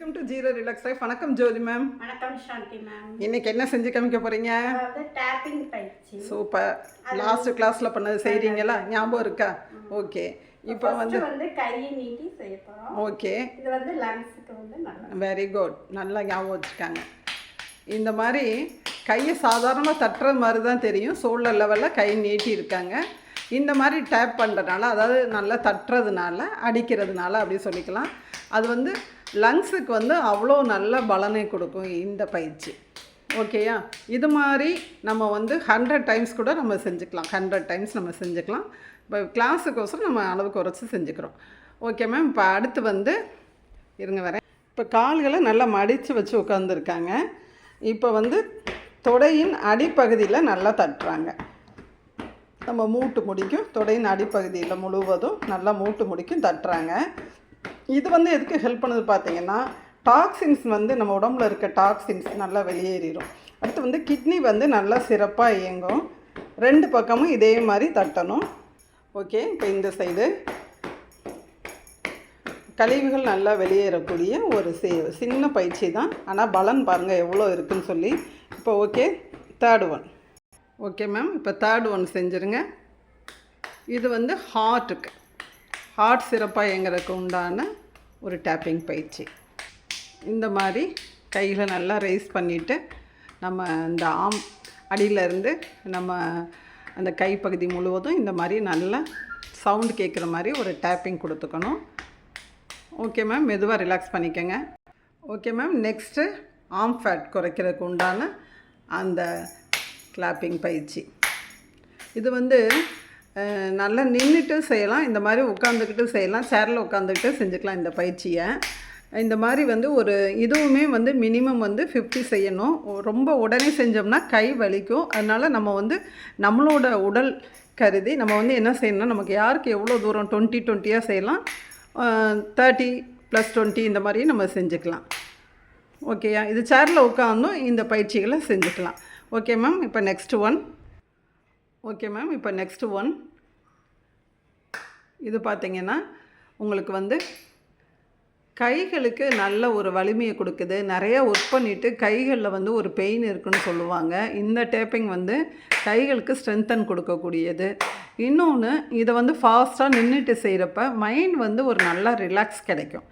Welcome to zero relax life. வணக்கம் ஜோதி ma'am. வணக்கம் சாந்தி ma'am. இன்னைக்கு என்ன செஞ்சு காமிக்க போறீங்க? டேப்பிங் பயிற்சி. சூப்பர். லாஸ்ட் கிளாஸ்ல பண்ணது செய்றீங்களா? ஞாபகம் இருக்கா? ஓகே. இப்போ வந்து கையை நீட்டி செய்ய போறோம். ஓகே. இது வந்து லங்ஸ்க்கு வந்து நல்லா. Very good. நல்லா ஞாபகம் வச்சுக்காங்க. இந்த மாதிரி கையை சாதாரணமாக தட்டுற மாதிரி தான் தெரியும். ஷோல்டர் லெவலில் கை நீட்டி இருக்காங்க. இந்த மாதிரி டேப் பண்ணுறதுனால, அதாவது நல்லா தட்டுறதுனால, அடிக்கிறதுனால அப்படி சொல்லிக்கலாம். அது வந்து லங்ஸுக்கு வந்து அவ்வளோ நல்ல பலனை கொடுக்கும் இந்த பயிற்சி. ஓகேயா? இது மாதிரி நம்ம வந்து 100 டைம்ஸ் கூட நம்ம செஞ்சுக்கலாம். 100 டைம்ஸ் நம்ம செஞ்சுக்கலாம். இப்போ கிளாஸுக்கோசரம் நம்ம அளவு குறைச்சி செஞ்சுக்கிறோம். Okay ma'am. இப்போ அடுத்து வந்து இருங்க வரேன். இப்போ கால்களை நல்லா மடித்து வச்சு உட்காந்துருக்காங்க. இப்போ வந்து தொடையின் அடிப்பகுதியில் நல்லா தட்டுறாங்க. நம்ம மூட்டு முடிக்கும், தொடையின் அடிப்பகுதியில் முழுவதும் நல்லா மூட்டு முடிக்கும் தட்டுறாங்க. இது வந்து எதுக்கு ஹெல்ப் பண்ணுது பார்த்தீங்கன்னா, டாக்ஸின்ஸ் வந்து நம்ம உடம்புல இருக்க டாக்ஸின்ஸ் நல்லா வெளியேறிடும். அடுத்து வந்து கிட்னி வந்து நல்லா சிறப்பாக இயங்கும். 2 பக்கமும் இதே மாதிரி தட்டணும். ஓகே. இப்போ இந்த சைடு கழிவுகள் நல்லா வெளியேறக்கூடிய ஒரு சின்ன பயிற்சி தான். ஆனால் பலன் பாருங்கள் எவ்வளோ இருக்குதுன்னு சொல்லி. இப்போ okay. 3rd one. Okay ma'am. இப்போ 3rd ஒன் செஞ்சுருங்க. இது வந்து ஹார்ட் சிறப்பாக இயங்குறதுக்கு உண்டான ஒரு டேப்பிங் பயிற்சி. இந்த மாதிரி கையில் நல்லா ரைஸ் பண்ணிவிட்டு நம்ம இந்த அடியிலேருந்து நம்ம அந்த கைப்பகுதி முழுவதும் இந்த மாதிரி நல்லா சவுண்டு கேட்குற மாதிரி ஒரு டேப்பிங் கொடுத்துக்கணும். Okay ma'am. மெதுவாக ரிலாக்ஸ் பண்ணிக்கோங்க. Okay ma'am. Next arm fat குறைக்கிறதுக்கு உண்டான அந்த கிளாப்பிங் பயிற்சி. இது வந்து நல்லா நின்றுட்டு செய்யலாம், இந்த மாதிரி உட்காந்துக்கிட்டு செய்யலாம், சேரில் உட்காந்துக்கிட்டு செஞ்சுக்கலாம் இந்த பயிற்சியை. இந்த மாதிரி வந்து ஒரு இதுவுமே வந்து மினிமம் வந்து 50 செய்யணும். ரொம்ப உடனே செஞ்சோம்னா கை வலிக்கும். அதனால் நம்ம வந்து நம்மளோட உடல் கருதி நம்ம வந்து என்ன செய்யணும்னா, நமக்கு யாருக்கு எவ்வளோ தூரம் 20-20 செய்யலாம், 30 + 20 இந்த மாதிரியும் நம்ம செஞ்சுக்கலாம். ஓகேயா? இது சேரில் உட்காந்தும் இந்த பயிற்சிகளை செஞ்சுக்கலாம். Okay ma'am. இப்போ நெக்ஸ்ட் ஒன். Okay ma'am. இப்போ நெக்ஸ்ட் ஒன். இது பார்த்திங்கன்னா உங்களுக்கு வந்து கைகளுக்கு நல்ல ஒரு வலிமையை கொடுக்குது. நிறையா ஒர்க் பண்ணிவிட்டு கைகளில் வந்து ஒரு பெயின் இருக்குன்னு சொல்லுவாங்க. இந்த டேப்பிங் வந்து கைகளுக்கு ஸ்ட்ரென்தன் கொடுக்கக்கூடியது. இன்னொன்று, இதை வந்து ஃபாஸ்ட்டாக நின்றுட்டு செய்கிறப்ப மைண்ட் வந்து ஒரு நல்லா ரிலாக்ஸ் கிடைக்கும்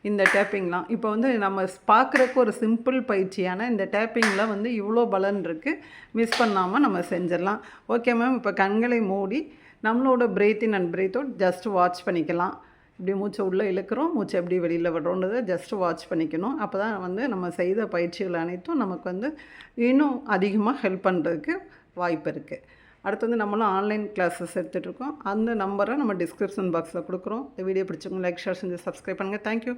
இந்த டேப்பிங்லாம். இப்போ வந்து நம்ம பார்க்குறக்கு ஒரு சிம்பிள் பயிற்சியான இந்த டேப்பிங்கில் வந்து இவ்வளோ பலன் இருக்குது. மிஸ் பண்ணாமல் நம்ம செஞ்சிடலாம். Okay ma'am. இப்போ கண்களை மூடி நம்மளோட breathe in and breathe out just watch பண்ணிக்கலாம். இப்படி மூச்சை உள்ளே இழுக்கிறோம், மூச்சை எப்படி வெளியில் விடுறோன்றதை ஜஸ்ட் வாட்ச் பண்ணிக்கணும். அப்போ தான் வந்து நம்ம செய்த பயிற்சிகள் அனைத்தும் நமக்கு வந்து இன்னும் அதிகமாக ஹெல்ப் பண்ணுறதுக்கு வாய்ப்பு இருக்குது. அடுத்து வந்து நம்மளும் ஆன்லைன் கிளாஸஸ் எடுத்துகிட்ருக்கோம். அந்த நம்பரை நம்ம டிஸ்கிரிப்ஷன் பாக்ஸில் கொடுக்குறோம். இந்த வீடியோ பிடிச்சவங்க லைக், ஷேர் செஞ்சு சப்ஸ்கிரைப் பண்ணுங்கள். தேங்க்யூ.